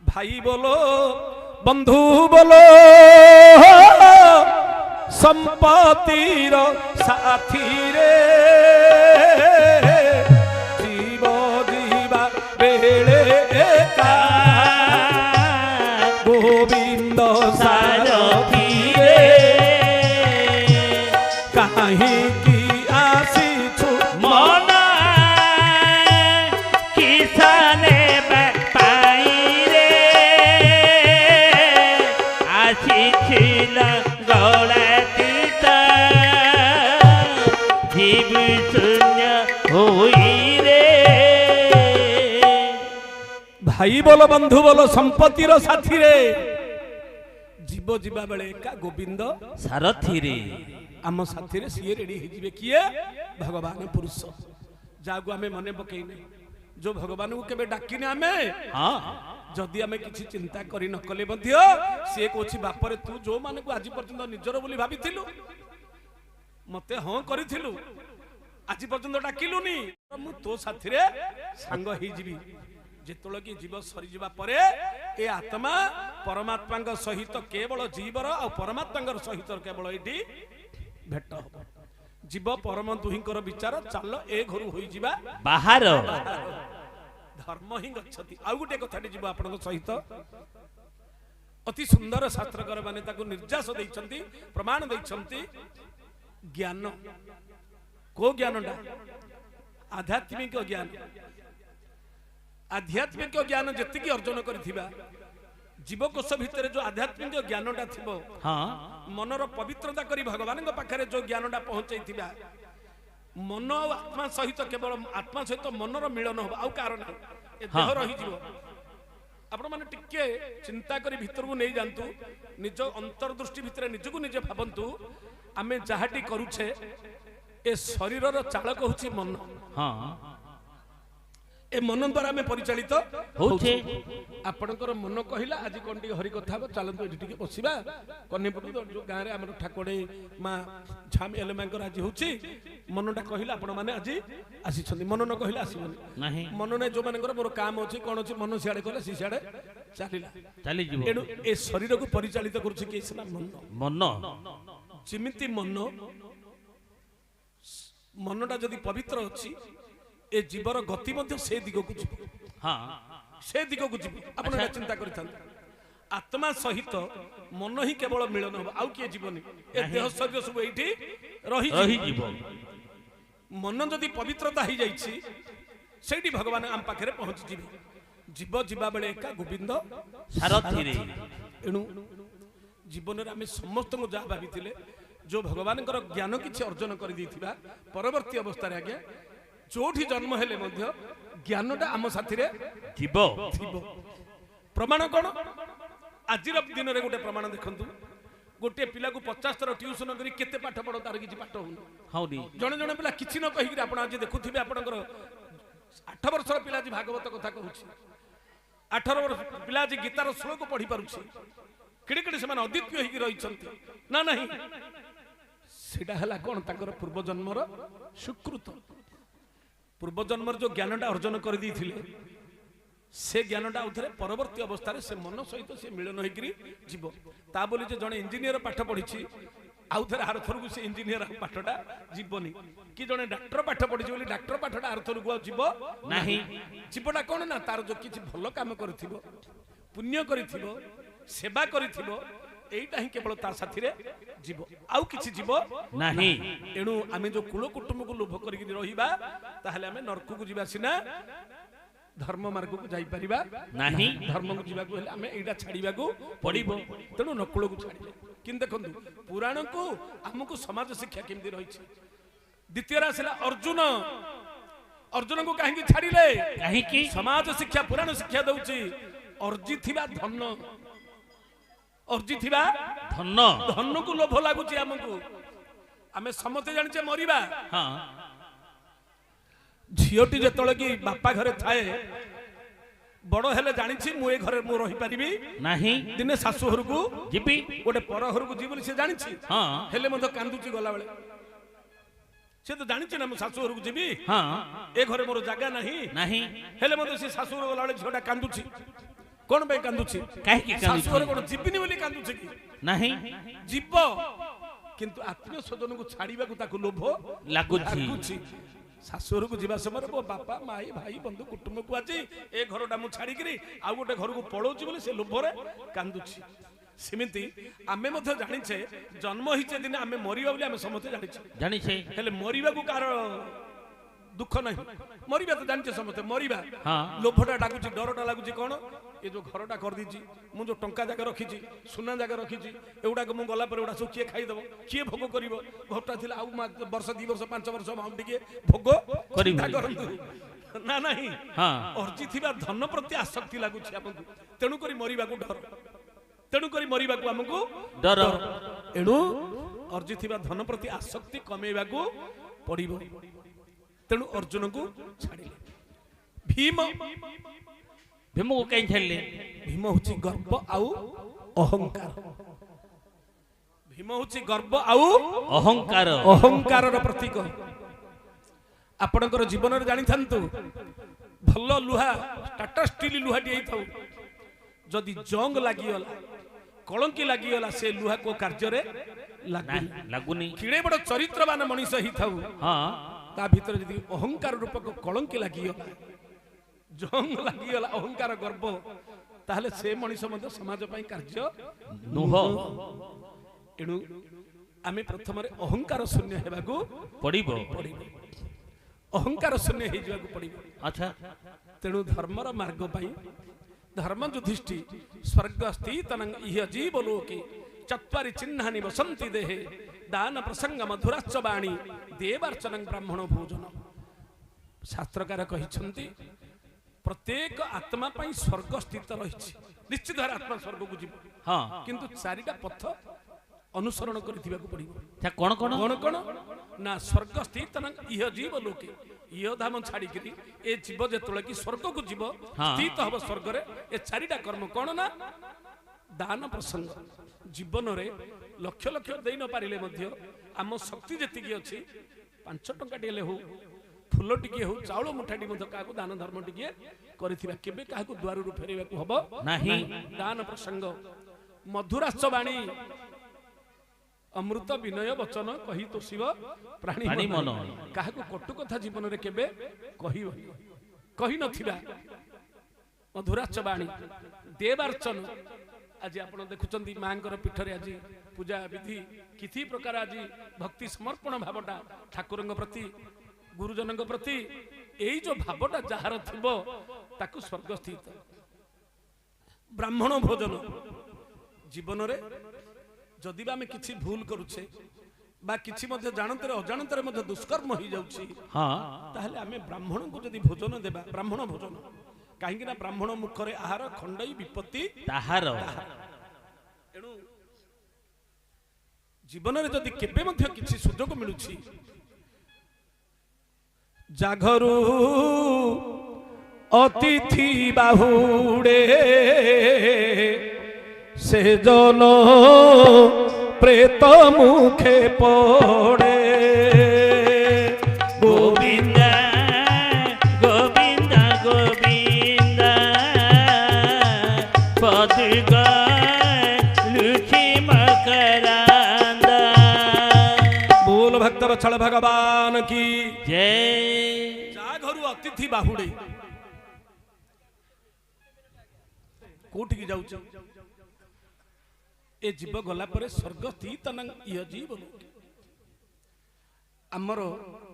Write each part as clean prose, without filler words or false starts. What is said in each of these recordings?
भाई बोलो बंधु बोलो संपत्तिर साथी रे जीव जीवा बेले एका गोविंद सारथी रे कहीं की आसीछु मन किसने पाई रे आसीछिल गौलातीत जीव शून्य होई रे। भाई बोलो बंधु बोलो संपत्तिर साथी रे जीव जीवा बेले एका गोविंद सारथी रे आम साथी रे सीए रेडी हिजिबे किए भगवान पुरुष जागु आमे मने पकेइने जो भगवान को केबे डाकिने आमे हाँ जदि आमे किछि चिंता करि न कले मध्य से कोछि बापरे तू जो माने को आज पर्यंत निजर बोली भाबिथिलु मते हां करिथिलु आज पर्यंत डाकिलुनी मु तो साथी रे संग हिजिबी जेतोल की जीव सरी जिबा परे ए आत्मा परमात्मा का सहित केवल जीवर और परमात्मा सहित केवल एटी भेट हो जीव परम दुहिंकर विचार चल ए घर होई जिबा बाहर धर्म ही गच्छति आ गुटे कथाटी जीव आपन सहित अति सुंदर शास्त्रकर माने ताको निर्जास दैछंती प्रमाण दैछंती ज्ञान को ज्ञानटा आध्यात्मिक ज्ञान आध्यात्मिक ज्ञान जति अर्जन करिथिबा जीवकोश भितर जो आध्यात्मिक ज्ञानटा थिबो हाँ मनर पवित्रता करी भगवान पाखे जो ज्ञानटा पहुंचाई मन आत्मा सहित केवल आत्मा सहित मनर मिलन हो आउ कारण ए देह रही जीव आपण माने टिके चिंता करी भीतर को नहीं जानतु निज अंतर्दृष्टि भितर निजको निजे भाबंतु आमे जाहाटी करूछे ए शरीरर चालक होछि मन हाँ ए मन द्वारा आमे परिचालित होछे आपणकर मन कहिला आज कोन टी हरि कथा हो चलंतु एठी टिके बसिबा कन्यापुर जो गाँ रे हमर ठाकुरे मां झाम एलमांकर आज होछि मनटा कहिला आपण माने आज आसी छथि मन न कहिला आसीबनी नहीं मन ने जो मानकर मोर काम अछि कोन अछि मन सियाडे कहले सी सियाडे चलिला चली जीव एनु ए शरीर को परिचालित करूछि के सिना मन मन जिमिति मन मनटा जदि पवित्र अछि ए जीवर गति मध्य से दिग को जीव हाँ से दिग को जीव आपण चिंता करिथान आत्मा सहित मन ही केवल मिलन हो आउ किए जीवनी ए देह शरीर सब एठी रही जीव मन जदि पवित्रता ही जाइछि सेठी भगवान आम पाखरे पहुंची जीवे जीव जीवा बेले एका गोविंद सारथी रे एणु जीवन रे आमे समस्त को जा भाबिथिले जो भगवान ज्ञान किछि अर्जन कर दैथिबा परवर्ती अवस्था रे आगे जोठी जन्म हेले मध्य ज्ञानटा आम साथी रे जीव प्रमाण कौन आज दिन रे गोटे प्रमाण देखंतु गोटे पिला को 50 थर ट्यूशन करी केते पाठ पढो तार किछि पाठ होनो हौनी जने जने पिला किछि न कहि कि आपण आज देखुथिबे आपणकर 8 वर्षर पिला जी भागवत कथा कहूछि 18 वर्ष पिला जी गीतार श्लोक पढी पारुछि केडे केडे समान अद्वितीय होई रहिछंती ना नहीं सेटा हला कोन ताकर पूर्व जन्मर सुकृत पूर्व जन्मर जो ज्ञानटा अर्जन कर दैथिले से ज्ञानटा उथरे परवर्ती अवस्था रे से मन सहित से मिलन होइकरी जीव ता बोली जे जने इंजीनियर पाठ पढिछि आउ थरे आर थरकु से इंजीनियर पाठटा जीवनी कि जने डॉक्टर पाठ पढिछि बोली डॉक्टर पाठटा आर थरकु जीव नहीं जीवटा कोन ना तार जो किछि भलो काम करथिबो पुण्य करथिबो सेवा करथिबो एटा ही केवल तार साथी रे जीव आउ किछि जीव नहीं एणु आमे जो कुल कुटुंब को लोभ करिक रहिबा ताहले आमे नरक को जीवा सिना धर्म मार्ग को जाई परिबा नहीं धर्म को जीवा को हेले आमे एटा छाड़ीबा को पड़िबो तेणु नकुल को छाड़िबे किन देखंतु पुराण को हमको समाज शिक्षा केमदी रहिछि द्वितीय रासिला अर्जुन अर्जुन को काहे की छाड़िले काहे की समाज शिक्षा पुराण शिक्षा दउछि अर्जिथिबा धन अर्जिथिबा धन धन को लोभ लागुछि हमको आमे समते जानिछे मरिबा हाँ झियोटी जेतळे की बापा घरे थाए बड़ हेले जानिछि मु ए घरे मु रहि परिबी नहीं दिने सासु घर को जीबी गोटे पर घर को जीवली से जानिछि हाँ हेले मधो कांदुछि गला बेले से तो जानिछि ना मु सासु घर को जीबी हाँ ए घरे मोर जागा नहीं नहीं हेले मधो से सासु घर गला बेले झोटा कांदुछि କଣ ପାଇଁ କାନ୍ଦୁଛି? କାହିଁକି କାନ୍ଦୁଛି? ଶାଶୁଘରେ କଣ ଯିବିନି ବୋଲି କାନ୍ଦୁଛି କି? ନାହିଁ ଯିବ, କିନ୍ତୁ ଆତ୍ମୀୟ ସ୍ୱଜନକୁ ଛାଡିବାକୁ ତାକୁ ଲୋଭ ଲାଗୁଛି। ଶାଶୁଘରକୁ ଯିବା ସମୟରେ ମୋ ବାପା ମାଇ ଭାଇ ବନ୍ଧୁ କୁଟୁମ୍ବକୁ ଆଜି ଏ ଘରଟା ମୁଁ ଛାଡିକିରି ଆଉ ଗୋଟେ ଘରକୁ ପଳଉଛି ବୋଲି ସେ ଲୋଭରେ କାନ୍ଦୁଛି। ସେମିତି ଆମେ ମଧ୍ୟ ଜାଣିଛେ ଜନ୍ମ ହେଇଛେ ଦିନେ ଆମେ ମରିବା ବୋଲି ଆମେ ସମସ୍ତେ ଜାଣିଛେ, ହେଲେ ମରିବାକୁ କାହାର ଦୁଃଖ ନାହିଁ। ମରିବା ତ ଜାଣିଛେ ସମସ୍ତେ, ମରିବା ହଁ। ଲୋଭଟା ଲାଗୁଛି, ଡରଟା ଲାଗୁଛି। କଣ ଏ ଯୋଉ ଘରଟା କରିଦେଇଛି, ମୁଁ ଯୋଉ ଟଙ୍କା ଜାଗା ରଖିଛି, ସୁନା ଜାଗା ରଖିଛି, ଏଗୁଡାକ ମୁଁ ଗଲା ପରେ ଏଗୁଡା ସବୁ କିଏ ଖାଇଦବ, କିଏ ଭୋଗ କରିବ? ଘରଟା ଥିଲା ଆଉ ବର୍ଷ 2 ବର୍ଷ 5 ବର୍ଷ ଆଉ ଟିକେ ଭୋଗ କରିବୁ କରନ୍ତୁ ନା ନାହିଁ। ହଁ। ଅର୍ଜିଥିବା ଧନ ପ୍ରତି ଆସକ୍ତି ଲାଗୁଛି ଆମକୁ, ତେଣୁକରି ମରିବାକୁ ଡର, ତେଣୁକରି ମରିବାକୁ ଆମକୁ ଡର। ଏଣୁ ଅର୍ଜିଥିବା ଧନ ପ୍ରତି ଆସକ୍ତି କମେଇବାକୁ ପଡିବ। ତେଣୁ ଅର୍ଜୁନକୁ ଛାଡ଼ିଲେ। ଭୀମକୁ କାହିଁ ଛାଡ଼ିଲେ? ଭୀମ ହଉଛି ଗର୍ବ ଆଉ ଅହଙ୍କାର। ଭୀମ ହଉଛି ଗର୍ବ ଆଉ ଅହଙ୍କାରର ପ୍ରତୀକ। ଆପଣଙ୍କର ଜୀବନରେ ଜାଣିଥାନ୍ତୁ, ଭଲ ଲୁହା, ଟାଟା ଷ୍ଟିଲ ଲୁହାଟି ହେଇଥାଉ, ଯଦି ଜଙ୍ଗ ଲାଗିଗଲା, କଳଙ୍କି ଲାଗିଗଲା, ସେ ଲୁହା କୋ କାର୍ଯ୍ୟରେ ଲାଗୁନି। କିଡ଼େ ବଡ଼ ଚରିତ୍ରବାନ ମଣିଷ ହେଇଥାଉ, ତା ଭିତରେ ଯଦି ଅହଙ୍କାର ରୂପକ କଳଙ୍କି ଲାଗିଗଲା, ଜଙ୍ଗ ଲାଗିଗଲା, ଅହଙ୍କାର ଗର୍ବ, ତାହେଲେ ସେ ମଣିଷ ମଧ୍ୟ ସମାଜ ପାଇଁ କାର୍ଯ୍ୟ ନୁହଁ। ଏଣୁ ଆମେ ପ୍ରଥମରେ ଅହଙ୍କାର ଶୂନ୍ୟ ହେବାକୁ ପଡ଼ିବ। ଅହଙ୍କାର ଶୂନ୍ୟ ହେଇଯିବାକୁ ପଡିବ। ଆଚ୍ଛା, ତେଣୁ ଧର୍ମର ମାର୍ଗ ପାଇଁ ଧର୍ମ ଯୁଧିଷ୍ଠି ସ୍ୱର୍ଗ ସ୍ଥିତଂ ଇହ ଜୀବ ଲୋକେ ଚତ୍ୱାରି ଚିହ୍ନାନି ବସନ୍ତି ଦେହେ ଦାନ ପ୍ରସଙ୍ଗ ମଧୁରାଚ୍ଚ ବାଣୀ ଦେବାର୍ଚ୍ଚନଂ ବ୍ରାହ୍ମଣ ଭୋଜନ। ଶାସ୍ତ୍ରକାର କହିଛନ୍ତି ପ୍ରତ୍ୟେକ ଆତ୍ମା ପାଇଁ ସ୍ୱର୍ଗ ସ୍ଥିତ ରହିଛି। ନିଶ୍ଚିତ ଭାବରେ ଆତ୍ମା ସ୍ୱର୍ଗକୁ ଯିବ, କିନ୍ତୁ 4ଟା ପଥ ଅନୁସରଣ କରିଥିବାକୁ ପଡିବ। କଣ କଣ କଣ କଣ ନା ସ୍ୱର୍ଗ ସ୍ଥିତଂ ଇହ ଜୀବ ଲୋକେ, ଇହ ଧାମ ଛାଡିକିରି ଏ ଜୀବ ଯେତେବେଳେ କି ସ୍ୱର୍ଗକୁ ଯିବ, ସ୍ଥିତ ହବ ସ୍ୱର୍ଗରେ। ଏ 4ଟା କର୍ମ କଣ ନା ଦାନ ପ୍ରସଙ୍ଗ। ଜୀବନରେ ଲକ୍ଷ ଲକ୍ଷ ଦେଇ ନ ପାରିଲେ ମଧ୍ୟ ଆମ ଶକ୍ତି ଯେତିକି ଅଛି, 5 ଟଙ୍କା ଟିକେ ହଉ, ଫୁଲ ଟିକେ ହଉ, ଚାଉଳ ମୁଠାଟି ମଧ୍ୟ କାହାକୁ ଦାନ ଧର୍ମ ଟିକେ କରିଥିବା, କେବେ କାହାକୁ ଦ୍ୱାରରୁ ଫେରେଇବାକୁ ହବ ନାହିଁ। ଦାନ ପ୍ରସଙ୍ଗ। ମଧୁରାଚ୍ଚ ବାଣୀ, ଅମୃତ ବିନୟ ବଚନ କହି ତୋଷିବ ପ୍ରାଣୀ ମନ। କାହାକୁ କଟୁ କଥା ଜୀବନରେ କେବେ କହି ନଥିବା ମଧୁରାଚ୍ଚ ବାଣୀ। ଦେବାର୍ଚ୍ଚନ, ଆଜି ଆପଣ ଦେଖୁଛନ୍ତି ମାଙ୍କର ପୀଠରେ ଆଜି ପୂଜା ବିଧି କିଛି ପ୍ରକାର ଆଜି ଭକ୍ତି ସମର୍ପଣ ଭାବଟା ଠାକୁରଙ୍କ ପ୍ରତି, ଗୁରୁଜନଙ୍କ ପ୍ରତି, ଏଇ ଯୋଉ ଭାବଟା ଯାହାର ଥିବ ତାକୁ ସ୍ୱର୍ଗ ସ୍ଥିତ। ବ୍ରାହ୍ମଣ ଭୋଜନ। ଜୀବନରେ ଯଦି ବା ଆମେ କିଛି ଭୁଲ କରୁଛେ ବା କିଛି ମଧ୍ୟ ଜାଣନ୍ତରେ ଅଜାଣନ୍ତରେ ମଧ୍ୟ ଦୁଷ୍କର୍ମ ହେଇଯାଉଛି, ତାହେଲେ ଆମେ ବ୍ରାହ୍ମଣଙ୍କୁ ଯଦି ଭୋଜନ ଦେବା, ବ୍ରାହ୍ମଣ ଭୋଜନ, କାହିଁକି ନା ବ୍ରାହ୍ମଣ ମୁଖରେ ଆହାର ଖଣ୍ଡଇ ବିପତ୍ତି ତାହାର। ଏଣୁ ଜୀବନରେ ଯଦି କେବେ ମଧ୍ୟ କିଛି ସୁଯୋଗ ମିଳୁଛି, ଜାଘରୁ ଅତିଥି ବାହୁଡେ ସେ ଜନ ପ୍ରେତ ମୁଖେ ପଡେ। ଗୋବିନ୍ଦ ଗୋବିନ୍ଦ ଗୋବିନ୍ଦ ପଦୁଗ ଲୁଖି ମକରାନ୍ଦ। ବୋଲ ଭକ୍ତ ବତ୍ସଳ ଭଗବାନ କି ଜୟ। ଯା ଘରୁ ଅତିଥି ବାହୁଡେ, କୋଉଠିକି ଯାଉଛ? ଏ ଜୀବ ଗଲା ପରେ ସ୍ୱର୍ଗ ସ୍ଥିତଂ ଇହ ଜୀବ ଲୋକେ।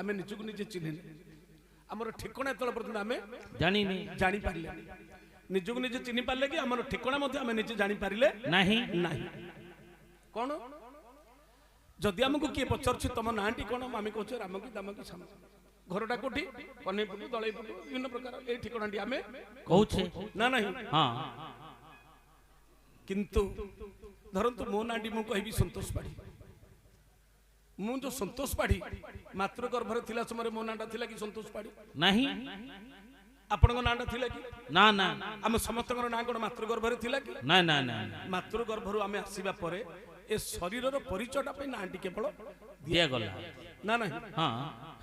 ଆମେ ନିଜକୁ ନିଜେ ଚିହ୍ନିଲେ, ଆମର ଠିକଣା ଏତେବେଳେ ପର୍ଯ୍ୟନ୍ତ ଆମେ ଜାଣିପାରିଲେ, ନିଜକୁ ନିଜେ ଚିହ୍ନି ପାରିଲେ କି ଆମର ଠିକଣା ମଧ୍ୟ ଆମେ ନିଜେ ଜାଣିପାରିଲେ ନାହିଁ। କଣ ଯଦି ଆମକୁ କିଏ ପଚାରୁଛି ତମ ନାଁଟି କଣ, ଆମେ କହୁଛେ ରାମ କି ଦାମ କି ଶ୍ୟାମ, ଘରଟା କୋଉଠି, କନେଇପୁଟ ଦଳେଇପୁଟ, ବିଭିନ୍ନ ପ୍ରକାର ଏଇ ଠିକଣାଟି ଆମେ କହୁଛେ ନା ନାହିଁ। କିନ୍ତୁ ଧରନ୍ତୁ ମୋ ନାଁଟି ମୁଁ କହିବି ସନ୍ତୋଷ ପାଢୀ। ମୁଁ ଯୋଉ ସନ୍ତୋଷ ପାଢୀ ମାତୃ ଗର୍ଭରେ ଥିଲା ସମୟରେ ମୋ ନାଁଟା ଥିଲା କି ସନ୍ତୋଷ ପାଢୀ? ନାହିଁ। ଆପଣଙ୍କ ନାଁଟା ଥିଲା କି? ନା ନା। ଆମ ସମସ୍ତଙ୍କର ନାଁ କଣ ମାତୃ ଗର୍ଭରେ ଥିଲା କି? ନା ନା ନା। ମାତୃ ଗର୍ଭରୁ ଆମେ ଆସିବା ପରେ ଏ ଶରୀରର ପରିଚୟଟା ପାଇଁ ନାଁଟି କେବଳ ଦିଆଗଲା ନା ନାହିଁ।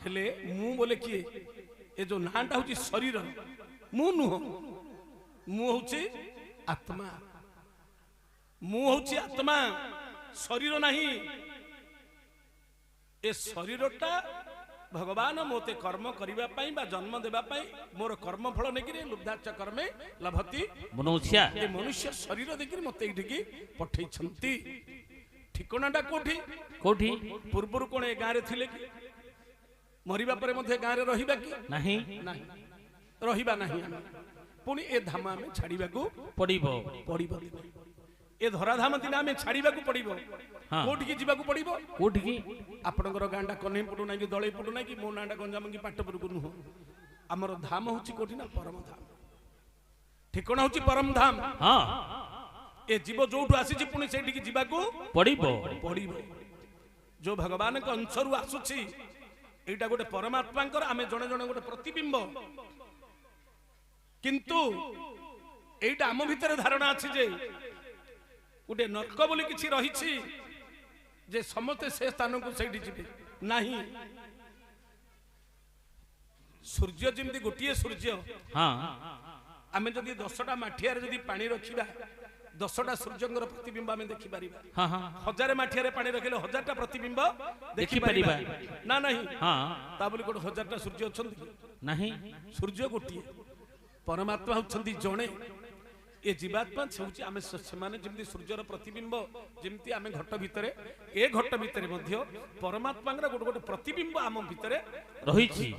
ହେଲେ ମୁଁ ବୋଲେ କିଏ? ଏ ଯୋଉ ନାଁଟା ହଉଛି ଶରୀର, ମୁଁ ନୁହଁ। ମୁଁ ହଉଛି आत्मा मु हूँ आत्मा शरीर नहीं ए शरीरटा भगवान मोते कर्म करबा पई बा जन्म देबा पई मोर कर्म फल नेकिरे लुब्धाच कर्मे लभति मनुष्य ए मनुष्य शरीर देखिर मते इठिकी पठै छंती ठिकणाटा कोठी कोठी पूर्वरु कोन ए गारे थिले कि मरिबा परे मध्ये गारे रहिबा कि नहीं नाही रहिबा नाही पुनी ए धाम आमे छाड़ीबा को पड़िबो पड़िबो ए धराधाम दिन आमे छाड़ीबा को पड़िबो हाँ। कोठी की जीवा को पड़िबो कोठी की आपणकर गांडा कन्हई पटु नाही कि दळई पटु नाही कि मो नांडा गंजाम कि पाटपुर को नुह हमर धाम होची कोठी ना परम धाम ठिकणा होची परम धाम हाँ ए जीव जोठु आसी छि पुनी सेठी की जीवा को पड़िबो पड़िबो जो भगवान के अंशरु आसुछि एटा गोटे परमात्मांकर आमे जणे जणे गोटे प्रतिबिंब किंतु एटा आम भितर धारणा अछि जे गोटे नरक बोली किछि रहिछि जे समस्त से स्थान को सेठी जिबे नाही सूर्य जेमती गोटिए सूर्य हाँ आमे जदि 10टा माठिया रे जदि पानी रखिबा 10टा सूर्यंगर प्रतिबिंब आमे देखि परिबा हाँ हाँ 1000 माठिया रे पानी रखिले 1000टा प्रतिबिंब देखि परिबा ना नहीं हाँ ता बोली कोन 1000टा सूर्य अछंती नहीं सूर्य गोटिए परमात्मा होछंती जणे ए जीवात्मा छौची आमे समाने जेमती सूर्यर प्रतिबिंब जेमती आमे घट भितरे ए घट भितरे मध्य परमात्मांगर गोटे गोटे प्रतिबिंब आम भितरे रहिछि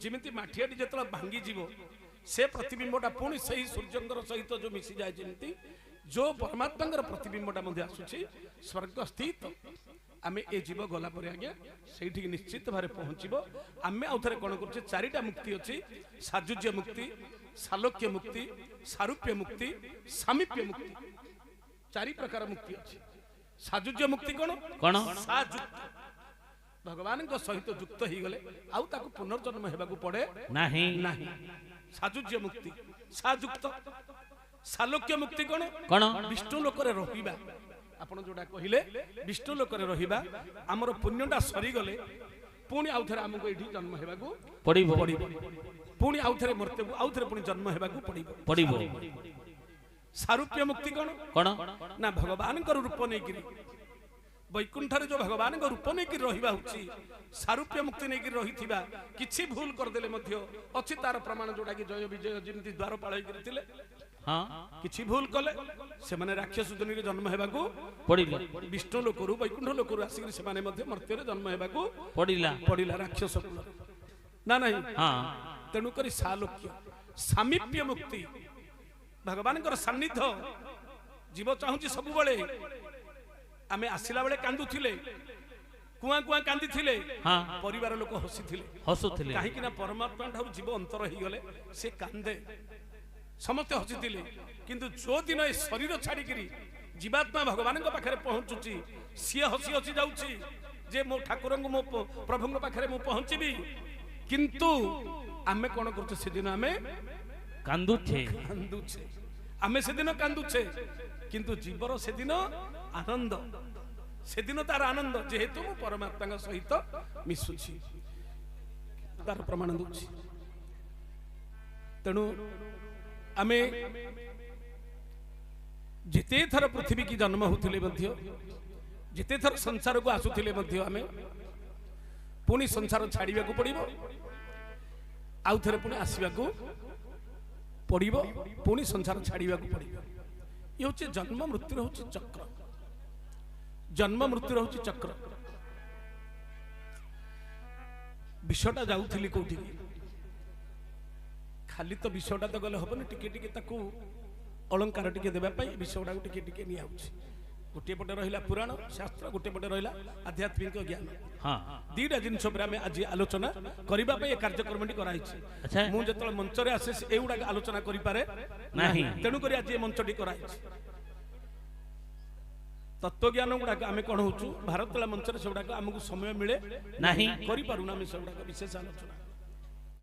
जेमती माठियाटी जेतला भांगी जीवो से प्रतिबिंबटा पुणी सही सूर्यंगर सहित जो मिसी जाए जेमती जो परमात्मांगर प्रतिबिंबटा मध्य आसुछि स्वर्ग स्थित आमे ए जीव गला परे आज्ञा सेठी निश्चित भारे पहुंचीबो आमे आउथरे कोन करछे चारिटा मुक्ति अछि साजुज्य मुक्ति सालोक्य मुक्ति सारूप्य मुक्ति सामीप्य मुक्ति चारि प्रकार मुक्ति अछि साजुज्य मुक्ति कोन कोन साजुक्त भगवान को सहित युक्त ही गले आउ ताको पुनर्जन्म हेबाकू पड़े नहीं नाही साजुज्य मुक्ति साजुक्त सालोक्य मुक्ति कोन कोन विष्णु लोकरे रहिबा आपण जोडा कहिले विष्णु लोकरे रहिबा हमर पुण्यटा सरी गले पुणी आउथरे हमको एठी जन्म हेबाकू पड़िबो पड़िबो पुणी आउथरे मरते आउथरे पुणी जन्म हेबाकू पड़िबो पड़िबो सारूप्य मुक्ति कोन कोन ना भगवान को रूप नै गिरी वैकुंठ जो भगवान को रूप नै गिरी रहिबा होची सारूप्य मुक्ति नै गिरी रहिथिबा किछि भूल कर देले मध्य अछि तार प्रमाण जोडा कि जय विजय जेमति द्वारपाल गिरी थिले हाँ किछि भूल कले से माने राक्षस दुनी रे जन्म हेबाकू पड़िला विष्णु लोकरु वैकुंठ लोकरु आसी से माने मध्य मर्त्य रे जन्म हेबाकू पड़िला पड़िला राक्षस कुल ना नहीं हाँ तेणु करी सालोक्य सामीप्य मुक्ति भगवान सान्निध्य जीव चाहूची सब बड़े आमे आसिला बेले कांदुथिले कुआ कुआ कांदी थिले हाँ परिवार लोक हसीथिले हसुथिले काहे कि ना परमात्मा ठाउ जीव अंतर ही गले से कांदे समस्त हसीथिले किंतु जो दिन ए शरीर छाड़ी करी जीवात्मा भगवान पाखरे पहुंचुची सी हसी हसी जाउची जे मो ठाकुर मो प्रभु पाखरे मु पहुंचीबी किंतु आमे कोन करछ से दिन आमे कांदुछे कांदुछे आमे से दिन कांदुछे किंतु जीवर से दिन आनंद से दिन तार आनंद जेहेतु मु परमात्मा सहित मिसुछि तार प्रमाण दुछि तेणु आमे जिते थर पृथ्वी की जन्म होथिले मध्य जिते थर संसार को आसुथिले मध्य आमे पुणी संसार छाड़िबा को पड़िबो आउ थरे पुणी आसीबा को पड़िबो पुणी संसार छाड़िबा को पड़िबो ये होचे जन्म मृत्यु होचे चक्र जन्म मृत्यु होचे चक्र विषटा जाउथिली कोठी खाली तो विषटा तो गले हबने टिके टिके ताकू अलंकार टिके देबा पई विषटा टिके टिके नि आउछि गोटे पटे रहिला पुराण शास्त्र गोटे पटे रहिला आध्यात्मिक ज्ञान हाँ दीटा जिनस पर आमे आज आलोचना करिबा पई कार्यक्रमटी कराइछि अच्छा मु जतल मंच रे आसे एउडा आलोचना करि पारे नहीं तेणु करी आज मंचटी कराइछि तत्व ज्ञान गुडा आमे कोन होछु भारत मंच रे सेउडा हमकु समय मिले नहीं करि पारुना आमे सेउडा विशेष आलोचना